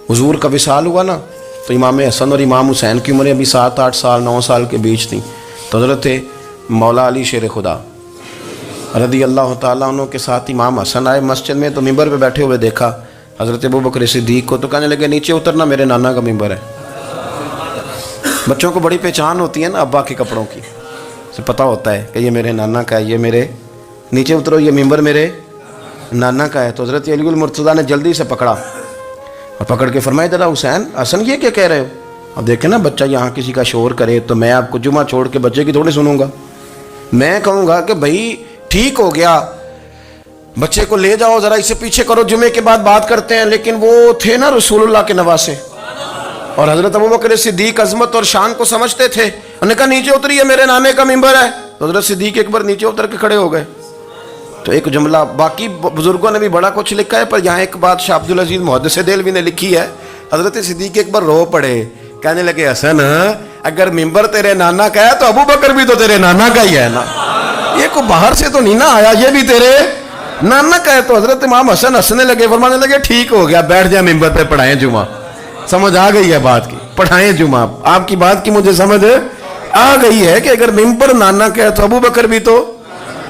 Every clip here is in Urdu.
حضور کا وصال ہوا نا تو امام حسن اور امام حسین کی عمریں ابھی 7-8 سال 9 سال کے بیچ تھیں، تو حضرت مولا علی شیر خدا رضی اللہ تعالیٰ عنہ کے ساتھ امام حسن آئے مسجد میں، تو ممبر پہ بیٹھے ہوئے دیکھا حضرت ابوبکر صدیق کو، تو کہنے لگے نیچے اترنا، میرے نانا کا ممبر ہے۔ بچوں کو بڑی پہچان ہوتی ہے نا ابا کے کپڑوں کی، سے پتہ ہوتا ہے کہ یہ میرے نانا کا ہے، یہ میرے نیچے اترو، یہ ممبر میرے نانا کا ہے۔ تو حضرت علی المرتضیٰ نے جلدی سے پکڑا اور پکڑ کے فرمایا ذرا حسین حسن یہ کیا کہہ رہے ہو؟ اب دیکھیں نا بچہ یہاں کسی کا شور کرے تو میں آپ کو جمعہ چھوڑ کے بچے کی تھوڑی سنوں گا، میں کہوں گا کہ بھائی ٹھیک ہو گیا بچے کو لے جاؤ ذرا اسے پیچھے کرو، جمعے کے بعد بات کرتے ہیں۔ لیکن وہ تھے نا رسول اللہ کے نواسے، اور حضرت ابوبکر صدیق عظمت اور شان کو سمجھتے تھے، انہوں نے کہا نیچے اتریے میرے نانے کا ممبر ہے۔ تو حضرت صدیق ایک بار نیچے اتر کے کھڑے ہو گئے۔ تو ایک جملہ، باقی بزرگوں نے بھی بڑا کچھ لکھا ہے، پر یہاں ایک بات شاہ عبدالعزیز محدث دہلوی نے لکھی ہے، حضرت صدیق ایک بار رو پڑے، کہنے لگے حسن اگر ممبر تیرے نانا کا ہے تو ابوبکر بھی تو تیرے نانا کا ہی ہے نا، یہ کوئی باہر سے تو نہیں نا آیا، یہ بھی تیرے نانا کا ہے۔ تو حضرت امام حسن ہنسنے لگے، فرمانے لگے ٹھیک ہو گیا، بیٹھ جائیں ممبر پہ پڑھائیں جمعہ۔ سمجھ آ گئی ہے بات کی، پڑھائیں جمعہ، آپ کی بات کی مجھے سمجھ آ گئی ہے کہ اگر ممبر نانا کا ہے تو ابوبکر بھی تو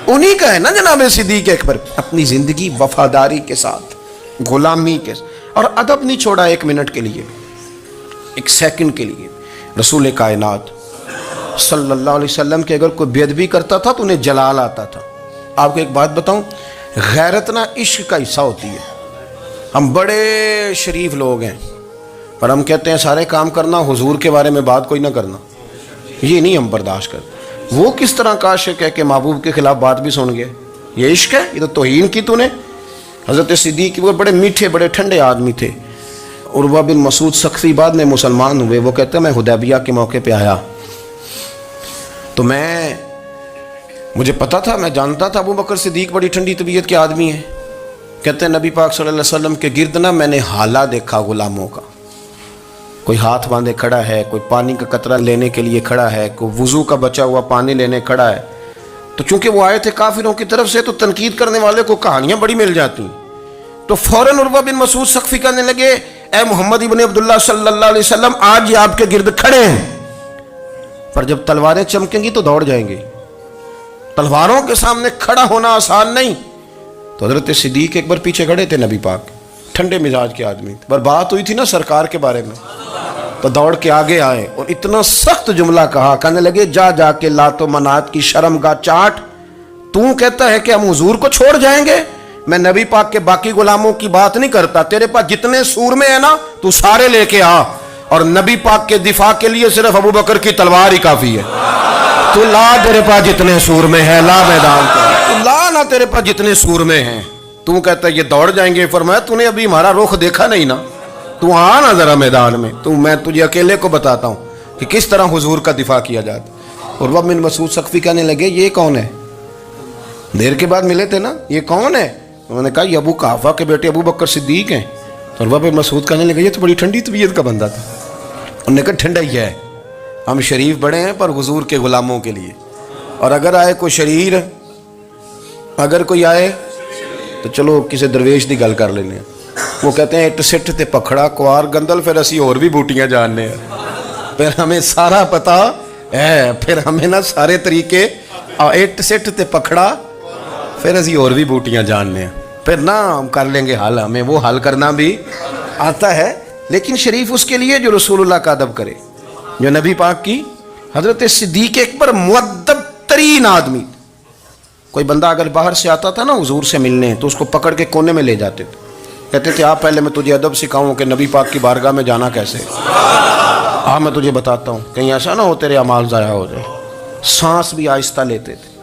انہی کا ہے نا جناب صدیق اکبر۔ اپنی زندگی وفاداری کے ساتھ، غلامی کے ساتھ، اور ادب نہیں چھوڑا ایک منٹ کے لیے، ایک سیکنڈ کے لیے۔ رسول کائنات صلی اللہ علیہ وسلم کے اگر کوئی بے ادبی کرتا تھا تو انہیں جلال آتا تھا۔ آپ کو ایک بات بتاؤں، غیرت نہ عشق کا حصہ ہوتی ہے۔ ہم بڑے شریف لوگ ہیں پر ہم کہتے ہیں سارے کام کرنا، حضور کے بارے میں بات کوئی نہ کرنا، یہ نہیں ہم برداشت کرتے۔ وہ کس طرح کا عاشق ہے کہ محبوب کے خلاف بات بھی سن گئے؟ یہ عشق ہے؟ یہ تو توہین کی تو نے۔ حضرت صدیق وہ بڑے میٹھے بڑے ٹھنڈے آدمی تھے۔ عروہ بن مسعود ثقفی بعد میں مسلمان ہوئے، وہ کہتے ہیں میں حدیبیہ کے موقع پہ آیا تو مجھے پتا تھا، میں جانتا تھا ابوبکر صدیق بڑی ٹھنڈی طبیعت کے آدمی ہیں۔ کہتے ہیں نبی پاک صلی اللہ علیہ وسلم کے گرد نا میں نے حالہ دیکھا غلاموں کا، کوئی ہاتھ باندھے کھڑا ہے، کوئی پانی کا قطرہ لینے کے لیے کھڑا ہے، کوئی وضو کا بچا ہوا پانی لینے کھڑا ہے۔ تو چونکہ وہ آئے تھے کافروں کی طرف سے تو تنقید کرنے والے کو کہانیاں بڑی مل جاتی، تو فوراً عروہ بن مسعود ثقفی کہنے لگے اے محمد ابن عبداللہ صلی اللہ علیہ وسلم آج یہ آپ کے گرد کھڑے ہیں، پر جب تلواریں چمکیں گی تو دوڑ جائیں گے، تلواروں کے سامنے کھڑا ہونا آسان نہیں۔ تو حضرت صدیق ایک بار پیچھے کھڑے تھے، نبی پاک ٹھنڈے مزاج کے آدمی، پر بات ہوئی تھی نا سرکار کے بارے میں، تو دوڑ کے آگے آئے اور اتنا سخت جملہ کہا، کہنے لگے جا جا کے لات و منات کی شرم گاہ چاٹ، تو کہتا ہے کہ ہم حضور کو چھوڑ جائیں گے؟ میں نبی پاک کے باقی غلاموں کی بات نہیں کرتا، تیرے پاس جتنے سورمے ہیں نا تو سارے لے کے آ، اور نبی پاک کے دفاع کے لیے صرف ابوبکر کی تلوار ہی کافی ہے۔ تو لا تیرے پاس جتنے سورمے ہیں، لا میدان کا، لا نہ تیرے پاس جتنے سورمے ہیں، تو کہتا ہے یہ دوڑ جائیں گے۔ فرمایا تو نے ابھی ہمارا رخ دیکھا نہیں نا، تو آ نا ذرا میدان میں، تو میں تجھے اکیلے کو بتاتا ہوں کہ کس طرح حضور کا دفاع کیا جاتا۔ عروہ بن مسعود ثقفی کہنے لگے یہ کون ہے؟ دیر کے بعد ملے تھے نا، یہ کون ہے؟ انہوں نے کہا یہ ابو قحافہ کے بیٹے ابو بکر صدیق ہیں۔ تو عروہ بن مسعود کہنے لگے یہ تو بڑی ٹھنڈی طبیعت کا بندہ تھا۔ انہوں نے کہا ٹھنڈا ہی ہے، ہم شریف بڑے ہیں پر حضور کے غلاموں کے لیے، اور اگر آئے کوئی شریر، اگر کوئی آئے تو چلو کسی درویش دی گل کر لینے۔ وہ کہتے ہیں اٹ سٹ تے پکھڑا کوار گندل، پھر اسی اور بھی بوٹیاں جاننے ہیں، پھر ہمیں سارا پتا ہے، پھر ہمیں نا سارے طریقے، اٹ سٹ تے پکھڑا پھر اسی اور بھی بوٹیاں جاننے ہیں، پھر نہ ہم کر لیں گے حل، ہمیں وہ حل کرنا بھی آتا ہے۔ لیکن شریف اس کے لیے جو رسول اللہ کا ادب کرے، جو نبی پاک کی۔ حضرت صدیق اکبر مؤدب ترین آدمی، کوئی بندہ اگر باہر سے آتا تھا نا حضور سے ملنے تو اس کو پکڑ کے کونے میں لے جاتے تھے، کہتے تھے آپ پہلے میں تجھے ادب سکھاؤں کہ نبی پاک کی بارگاہ میں جانا کیسے، میں تجھے بتاتا ہوں، کہیں ایسا نہ ہو تیرے اعمال ضائع ہو جائے۔ سانس بھی آہستہ لیتے تھے،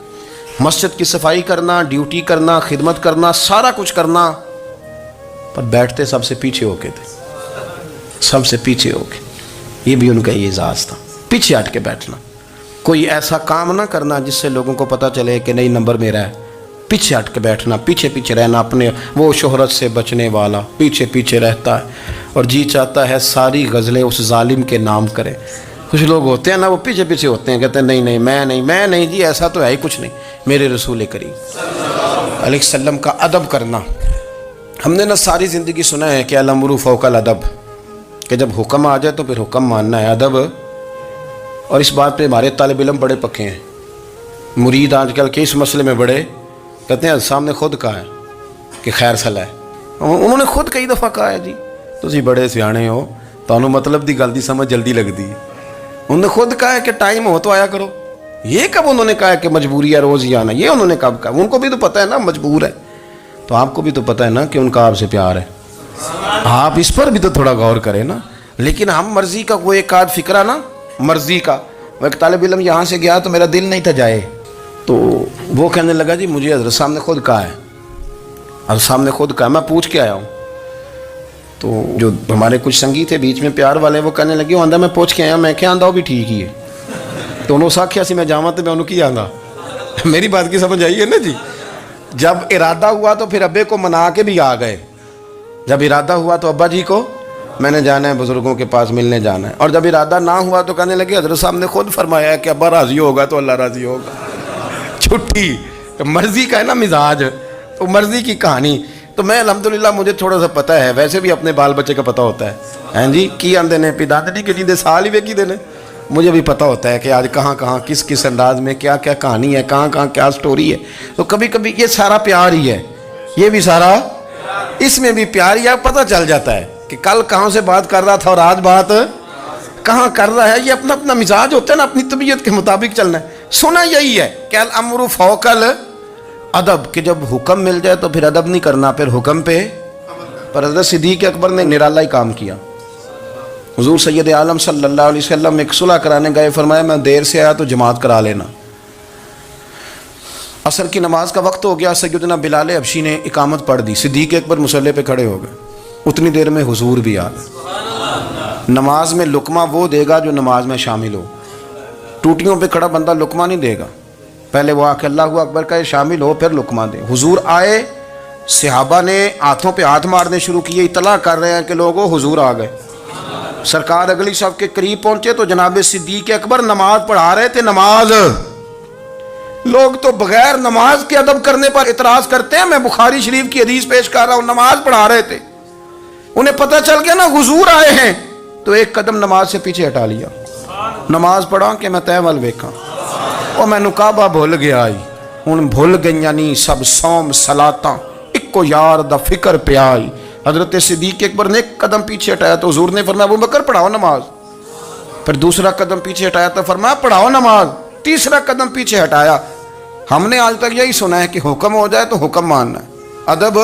مسجد کی صفائی کرنا، ڈیوٹی کرنا، خدمت کرنا، سارا کچھ کرنا، پر بیٹھتے سب سے پیچھے ہو کے تھے، سب سے پیچھے ہو کے۔ یہ بھی ان کا یہ اعزاز تھا، پیچھے ہٹ کے بیٹھنا، کوئی ایسا کام نہ کرنا جس سے لوگوں کو پتہ چلے کہ نہیں نمبر میرا ہے، پیچھے ہٹ کے بیٹھنا، پیچھے پیچھے رہنا، اپنے وہ شہرت سے بچنے والا پیچھے پیچھے رہتا ہے، اور جی چاہتا ہے ساری غزلیں اس ظالم کے نام کرے۔ کچھ لوگ ہوتے ہیں نا وہ پیچھے پیچھے ہوتے ہیں، کہتے ہیں نہیں نہیں میں نہیں جی، ایسا تو ہے ہی کچھ نہیں، میرے رسول کریم علیہ السلام کا ادب کرنا۔ ہم نے نا ساری زندگی سنا ہے کہ الامر فوق الادب، کہ جب حکم آ جائے تو پھر حکم ماننا ہے، ادب. اور اس بات پہ ہمارے طالب علم بڑے پکے ہیں. مرید آج کل کے اس مسئلے میں بڑے کہتے ہیں صاحب نے خود کہا ہے کہ خیر صلاح ہے. انہوں نے خود کئی دفعہ کہا ہے جی تسی بڑے سیانے ہو، تانوں مطلب دی گل دی سمجھ جلدی لگتی ہے. انہوں نے خود کہا ہے کہ ٹائم ہو تو آیا کرو. یہ کب انہوں نے کہا ہے کہ مجبوری ہے روز ہی آنا؟ یہ انہوں نے کب کہا؟ ان کو بھی تو پتہ ہے نا مجبور ہے. تو آپ کو بھی تو پتہ ہے نا کہ ان کا آپ سے پیار ہے. آپ اس پر بھی تو تھوڑا غور کریں نا. لیکن ہم مرضی کا وہ ایک آدھ فکرہ نا، مرضی کا. وہ ایک طالب علم یہاں سے گیا تو میرا دل نہیں تھا جائے، تو وہ کہنے لگا جی مجھے حضرت صاحب نے خود کہا ہے، حضرت صاحب نے خود کہا. میں پوچھ کے آیا ہوں. تو جو ہمارے کچھ سنگی تھے بیچ میں پیار والے، وہ کہنے لگے وہ آندہ میں پوچھ کے آیا. میں کیا آندہ وہ بھی ٹھیک ہی ہے. تو انہوں ساکھیا سی میں جاواں تو میں انہوں کی آندہ. میری بات کی سمجھ آئی ہے نا جی. جب ارادہ ہوا تو پھر ابے کو منا کے بھی آ گئے. جب ارادہ ہوا تو ابا جی کو میں نے جانا ہے بزرگوں کے پاس ملنے جانا ہے. اور جب ارادہ نہ ہوا تو کہنے لگے حضرت صاحب نے خود فرمایا ہے کہ ابا راضی ہوگا تو اللہ راضی ہوگا. چھٹی مرضی کا ہے نا مزاج، تو مرضی کی کہانی. تو میں الحمدللہ مجھے تھوڑا سا پتہ ہے، ویسے بھی اپنے بال بچے کا پتہ ہوتا ہے. ہیں جی کی آندے نے پیداندی کے جیندے سال ہی ویکھی دینے. مجھے بھی پتہ ہوتا ہے کہ آج کہاں کہاں کس کس انداز میں کیا کیا کہانی ہے، کہاں کہاں کیا سٹوری ہے. تو کبھی کبھی یہ سارا پیار ہی ہے، یہ بھی سارا اس میں بھی پیار ہی ہے. پتہ چل جاتا ہے کہ کل کہاں سے بات کر رہا تھا اور آج بات کہاں کر رہا ہے. یہ اپنا اپنا مزاج ہوتا ہے نا، اپنی طبیعت کے مطابق چلنا ہے. سنا یہی ہے کہ الامر فوق الادب، کہ جب حکم مل جائے تو پھر ادب نہیں کرنا، پھر حکم پہ. پر حضرت صدیق اکبر نے نرالا ہی کام کیا. حضور سید عالم صلی اللہ علیہ وسلم ایک صلح کرانے گئے، فرمایا میں دیر سے آیا تو جماعت کرا لینا. عصر کی نماز کا وقت ہو گیا، سیدنا بلال حبشی نے اقامت پڑھ دی، صدیق اکبر مصلی پہ کھڑے ہو گئے. اتنی دیر میں حضور بھی آ گئے. نماز میں لقمہ وہ دے گا جو نماز میں شامل ہو. ٹوٹیوں پہ کھڑا بندہ لقمہ نہیں دے گا، پہلے وہ آ کے اللہ اکبر کا شامل ہو پھر لقمہ دے. حضور آئے، صحابہ نے ہاتھوں پہ ہاتھ مارنے شروع کیے، اطلاع کر رہے ہیں کہ لوگوں حضور آ گئے. سرکار اگلی صف کے قریب پہنچے تو جناب صدیق اکبر نماز پڑھا رہے تھے. نماز لوگ تو بغیر نماز کے ادب کرنے پر اعتراض کرتے ہیں. میں بخاری شریف کی حدیث پیش کر رہا ہوں، نماز پڑھا رہے تھے. انہیں پتہ چل گیا نا حضور آئے ہیں، تو ایک قدم نماز سے پیچھے ہٹا لیا. نماز پڑھا کہ میں تے ول ویکھاں، او مینوں کعبہ بھول گیا آئی. ہن بھول گئیاں نہیں سب صوم صلاتاں، اکو یار دا فکر پیا آئی. حضرت صدیق اکبر نے ایک قدم پیچھے ہٹایا تو حضور نے فرمایا ابو بکر پڑھاؤ نماز. پھر دوسرا قدم پیچھے ہٹایا تو فرمایا پڑھاؤ نماز. تیسرا قدم پیچھے ہٹایا. ہم نے آج تک یہی سنا ہے کہ حکم ہو جائے تو حکم ماننا ہے، ادب.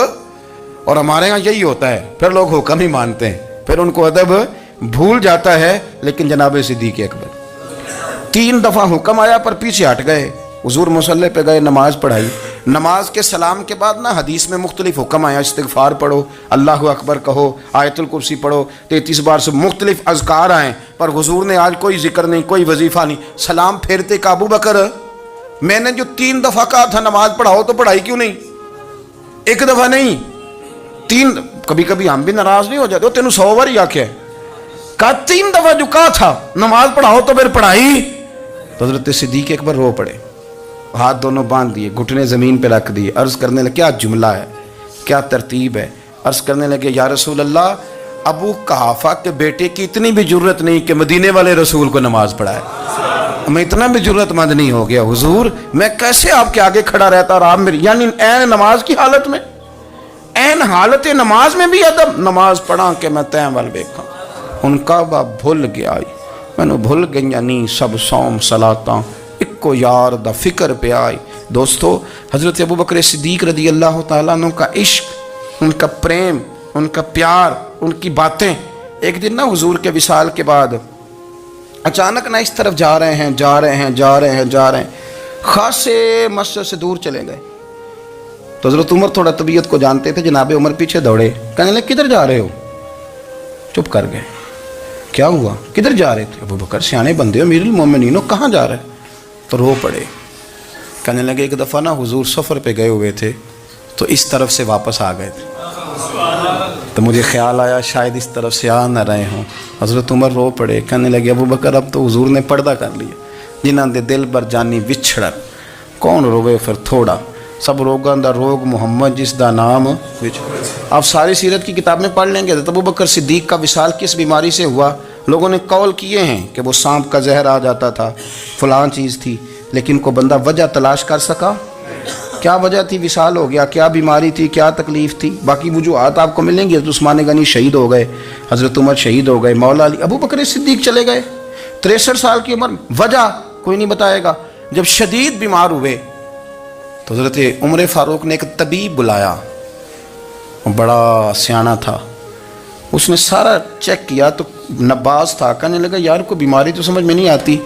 اور ہمارے ہاں یہی ہوتا ہے، پھر لوگ حکم ہی مانتے ہیں، پھر ان کو ادب بھول جاتا ہے. لیکن جناب صدیق اکبر 3 دفعہ حکم آیا پر پیچھے ہٹ گئے. حضور مصلی پہ گئے، نماز پڑھائی. نماز کے سلام کے بعد نا حدیث میں مختلف حکم آیا، استغفار پڑھو، اللہ اکبر کہو، آیت الکرسی پڑھو، 33 بار سے مختلف اذکار آئیں. پر حضور نے آج کوئی ذکر نہیں، کوئی وظیفہ نہیں. سلام پھیرتے کہ ابو بکر میں نے جو 3 دفعہ کہا تھا نماز پڑھاؤ تو پڑھائی کیوں نہیں؟ ایک دفعہ نہیں 3. کبھی کبھی ہم بھی ناراض نہیں ہو جاتے، تینوں 100 بار ہی آکھیا ہے، کہا 3 دفعہ جو کہا تھا نماز پڑھاؤ تو پھر پڑھائی. تو حضرت صدیق اکبر رو پڑے، ہاتھ دونوں باندھ دیے، گھٹنے زمین پہ رکھ دیے. عرض کرنے لگے کیا جملہ ہے، کیا ترتیب ہے. عرض کرنے لگے یا رسول اللہ، ابو قحافہ کے بیٹے کی اتنی بھی جرت نہیں کہ مدینے والے رسول کو نماز پڑھائے. میں اتنا بھی جرت مند نہیں ہو گیا حضور، میں کیسے آپ کے آگے کھڑا رہتا اور آپ میری، یعنی عین نماز کی حالت میں، عین حالت نماز میں بھی ادب. نماز پڑھا کہ میں تیں ول ویکھاں. ان کا با بھول گیا آئی، مینوں بھول گئیاں نہیں سب صوم صلاتاں، اکو یار دا فکر پہ آئی. دوستو حضرت ابو بکر صدیق رضی اللہ تعالیٰ عنہ کا عشق، ان کا پریم، ان کا پیار، ان کی باتیں. ایک دن نا حضور کے وصال کے بعد اچانک نہ اس طرف جا رہے ہیں، خاصے مسجد سے دور چلے گئے. تو حضرت عمر تھوڑا طبیعت کو جانتے تھے، جناب عمر پیچھے دوڑے، کہنے لگے کدھر جا رہے ہو؟ چپ کر گئے. کیا ہوا، کدھر جا رہے تھے؟ ابو بکر سیانے بندے ہو، امیر المومنین ہو، کہاں جا رہے؟ تو رو پڑے. کہنے لگے ایک دفعہ نا حضور سفر پہ گئے ہوئے تھے تو اس طرف سے واپس آ گئے تھے، تو مجھے خیال آیا شاید اس طرف سے آ نہ رہے ہوں. حضرت عمر رو پڑے. کہنے لگے ابو بکر اب تو حضور نے پردہ کر لیا، جنہاں دے دل بر جانی وچھڑن، کون روے پھر تھوڑا. سب روگاں دا روگ محمد جس دا نام آپ ساری سیرت کی کتاب میں پڑھ لیں گے ابو بکر صدیق کا وصال کس بیماری سے ہوا. لوگوں نے قول کیے ہیں کہ وہ سانپ کا زہر آ جاتا تھا، فلان چیز تھی، لیکن کو بندہ وجہ تلاش کر سکا؟ کیا وجہ تھی وصال ہو گیا؟ کیا بیماری تھی؟ کیا تکلیف تھی؟ باقی وجوہات آپ کو ملیں گی. حضرت عثمان غنی شہید ہو گئے، حضرت عمر شہید ہو گئے، مولا علی، ابو بکر صدیق چلے گئے 63 سال کی عمر. وجہ کوئی نہیں بتائے گا. جب شدید بیمار ہوئے تو حضرت عمر فاروق نے ایک طبیب بلایا، وہ بڑا سیانا تھا. اس نے سارا چیک کیا تو نباز تھا. کہنے لگا یار کوئی بیماری تو سمجھ میں نہیں آتی.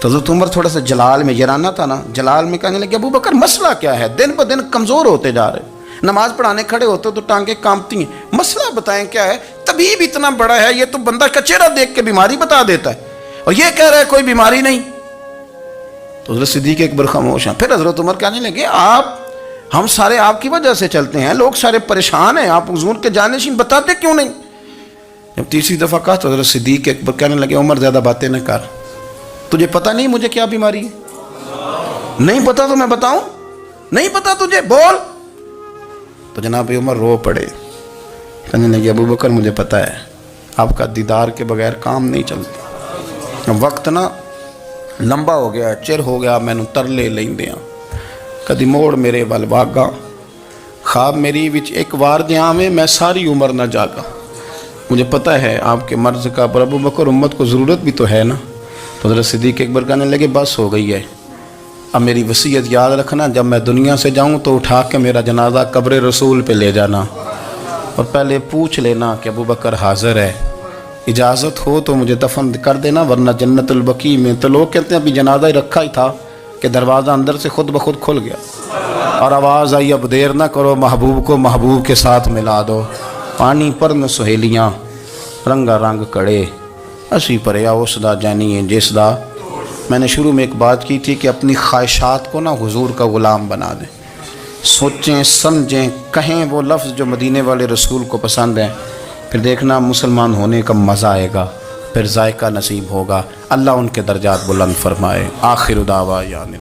تو حضرت عمر تھوڑا سا جلال میں، یرانہ تھا نا، جلال میں کہنے لگے ابو بکر مسئلہ کیا ہے؟ دن بدن کمزور ہوتے جا رہے، نماز پڑھانے کھڑے ہوتے تو ٹانگیں کانپتی ہیں، مسئلہ بتائیں کیا ہے؟ طبیب اتنا بڑا ہے، یہ تو بندہ کا چہرہ دیکھ کے بیماری بتا دیتا ہے، اور یہ کہہ رہا ہے کوئی بیماری نہیں. تو حضرت صدیق اکبر خاموش ہیں. پھر حضرت عمر کہنے لگے ہم سارے آپ کی وجہ سے چلتے ہیں، لوگ سارے پریشان ہیں، آپ حضور کے جانشین بتاتے کیوں نہیں؟ جب تیسری دفعہ کہا تو حضرت صدیق اکبر کہنے لگے عمر زیادہ باتیں نہ کر، تجھے پتہ نہیں مجھے کیا بیماری ہے؟ نہیں پتہ تو میں بتاؤں؟ نہیں پتہ تجھے، بول. تو جناب عمر رو پڑے. کہنے لگے ابو بکر مجھے پتہ ہے، آپ کا دیدار کے بغیر کام نہیں چلتا. وقت نا لمبا ہو گیا، چر ہو گیا، میں ترلے لیندیاں کدی موڑ میرے ول واگا، خواب میری وچ ایک وار دیاں میں میں ساری عمر نہ جاگا. مجھے پتہ ہے آپ کے مرض کا، پر ابو بکر امت کو ضرورت بھی تو ہے نا. تو حضرت صدیق اکبر کہنے لگے بس ہو گئی ہے، اب میری وصیت یاد رکھنا، جب میں دنیا سے جاؤں تو اٹھا کے میرا جنازہ قبر رسول پہ لے جانا، اور پہلے پوچھ لینا کہ ابو بکر حاضر ہے، اجازت ہو تو مجھے دفن کر دینا، ورنہ جنت البقیع میں. تو لوگ کہتے ہیں ابھی جنازہ ہی رکھا ہی تھا کہ دروازہ اندر سے خود بخود کھل گیا اور آواز آئی اب دیر نہ کرو، محبوب کو محبوب کے ساتھ ملا دو. پانی پر نہ سہیلیاں رنگا رنگ کڑے، اسی پریا اس دا جانی ہے جس دا. میں نے شروع میں ایک بات کی تھی کہ اپنی خواہشات کو نا حضور کا غلام بنا دیں، سوچیں سمجھیں کہیں وہ لفظ جو مدینے والے رسول کو پسند ہیں، پھر دیکھنا مسلمان ہونے کا مزہ آئے گا، پھر ذائقہ نصیب ہوگا. اللہ ان کے درجات بلند فرمائے. آخر دعویٰ یعنی